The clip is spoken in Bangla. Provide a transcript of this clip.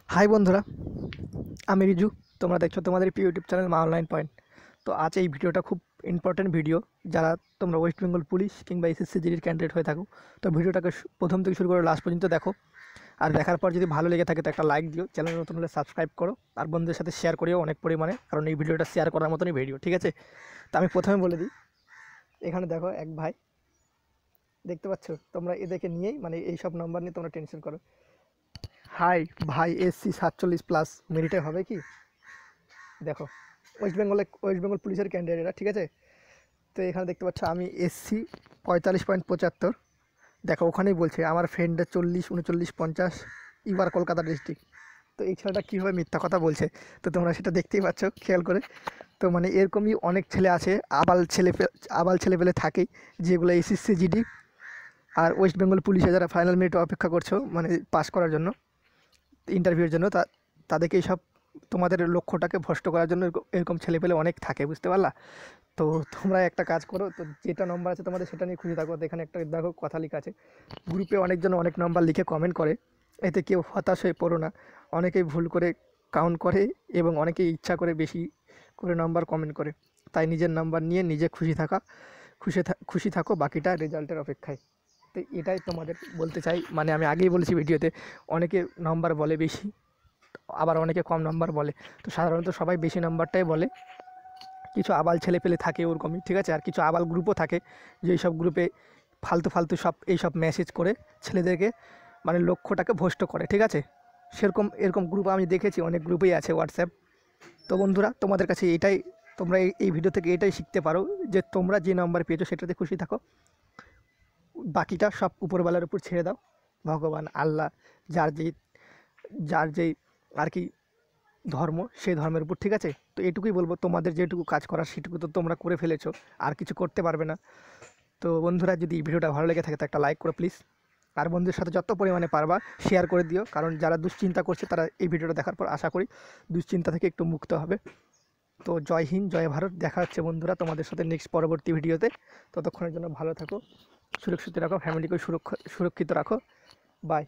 হাই বন্ধুরা, আমি রিজু। তোমরা দেখছো তোমাদের প্রিয় ইউটিউব চ্যানেল মা অনলাইন পয়েন্ট। তো আজ এই ভিডিওটা খুব ইম্পর্টেন্ট ভিডিও। যারা তোমরা ওয়েস্ট বেঙ্গল পুলিশ কিংবা এসএসসি জিডির ক্যান্ডিডেট হয়ে থাকো, তো ভিডিওটাকে প্রথম থেকে শুরু করে লাস্ট পর্যন্ত দেখো। আর দেখার পর যদি ভালো লেগে থাকে তো একটা লাইক দিও, চ্যানেল নতুন হলে সাবস্ক্রাইব করো, আর বন্ধুদের সাথে শেয়ার করিও অনেক পরিমাণে, কারণ এই ভিডিওটা শেয়ার করার মতনই ভিডিও, ঠিক আছে? তো আমি প্রথমে বলে দিই, এখানে দেখো এক ভাই, দেখতে পাচ্ছ তোমরা, এদেরকে নিয়েই মানে এই সব নম্বর নিয়ে তোমরা টেনশন করো। হাই ভাই, SC 47+ মেরিটে হবে কি? দেখো, ওয়েস্ট বেঙ্গল পুলিশের ক্যান্ডিডেট এরা, ঠিক আছে? তো এখানে দেখতে পাচ্ছ আমি SC 45.75। দেখো ওখানেই বলছে আমার ফ্রেন্ডের 40, 39, 50, এবার কলকাতা ডিস্ট্রিক্ট। তো এই ছেলেটা কীভাবে মিথ্যা কথা বলছে, তো তোমরা সেটা দেখতেই পাচ্ছ খেয়াল করে। তো মানে এরকমই অনেক ছেলে আছে, আবাল ছেলেপেলে থাকেই, যেগুলো এসএসসি জিডি আর ওয়েস্ট বেঙ্গল পুলিশে যারা ফাইনাল মিনিটে অপেক্ষা করছো মানে পাস করার জন্য, ইন্টারভিউর জন্য, তাদেরকে সব তোমাদের লক্ষ্যটাকে ভ্রষ্ট করার জন্য এরকম ছেলেপেলে অনেক থাকে, বুঝতে পারলা? তো তোমরা একটা কাজ করো, তো যেটা নম্বর আছে তোমাদের সেটা নিয়ে খুশি থাকো। তো এখানে একটা দেখো কথা লেখা আছে, গ্রুপে অনেকজন অনেক নম্বর লিখে কমেন্ট করে, এতে কেউ হতাশ হয়ে পড়ো না। অনেকেই ভুল করে কাউন্ট করে এবং অনেকেই ইচ্ছা করে বেশি করে নম্বর কমেন্ট করে। তাই নিজের নাম্বার নিয়ে নিজে খুশি থাকো, বাকিটা রেজাল্টের অপেক্ষায়। তো এটাই তোমাদের বলতে চাই। মানে আমি আগেই বলেছি ভিডিওতে, অনেকে নাম্বার বলে বেশি, আবার অনেকে কম নাম্বার বলে। তো সাধারণত সবাই বেশি নাম্বারটাই বলে। কিছু আবাল ছেলেপেলে থাকে ওরকমই, ঠিক আছে? আর কিছু আবাল গ্রুপও থাকে, যে এইসব গ্রুপে ফালতু ফালতু এইসব মেসেজ করে ছেলেদেরকে মানে লক্ষ্যটাকে ভ্রষ্ট করে, ঠিক আছে? এরকম গ্রুপ আমি দেখেছি, অনেক গ্রুপেই আছে হোয়াটসঅ্যাপ। তো বন্ধুরা, তোমাদের কাছে এটাই, তোমরা এই ভিডিও থেকে এটাই শিখতে পারো যে তোমরা যে নাম্বার পেয়েছো সেটাতে খুশি থাকো, বাকিটা সব উপরওয়ালার উপর ছেড়ে দাও। ভগবান, আল্লাহ, যার যেই যার যেই আর কি ধর্ম, সেই ধর্মের উপর, ঠিক আছে? তো এটুকুই বলবো, তোমাদের যেটুকু কাজ করার সেটুকু তো তোমরা করে ফেলেছো, আর কিছু করতে পারবে না। তো বন্ধুরা, যদি ভিডিওটা ভালো লেগে থাকে তো একটা লাইক করো প্লিজ, আর বন্ধুদের সাথে যত পরিমাণে পারবা শেয়ার করে দিও, কারণ যারা দুশ্চিন্তা করছে তারা এই ভিডিওটা দেখার পর আশা করি দুশ্চিন্তা থেকে একটু মুক্ত হবে। তো জয় হিন্দ, জয় ভারত। দেখা হচ্ছে বন্ধুরা তোমাদের সাথে নেক্সট পরবর্তী ভিডিওতে। ততক্ষণের জন্য ভালো থাকো, সুরক্ষিত রাখো, ফ্যামিলিকে সুরক্ষিত রাখো। বাই।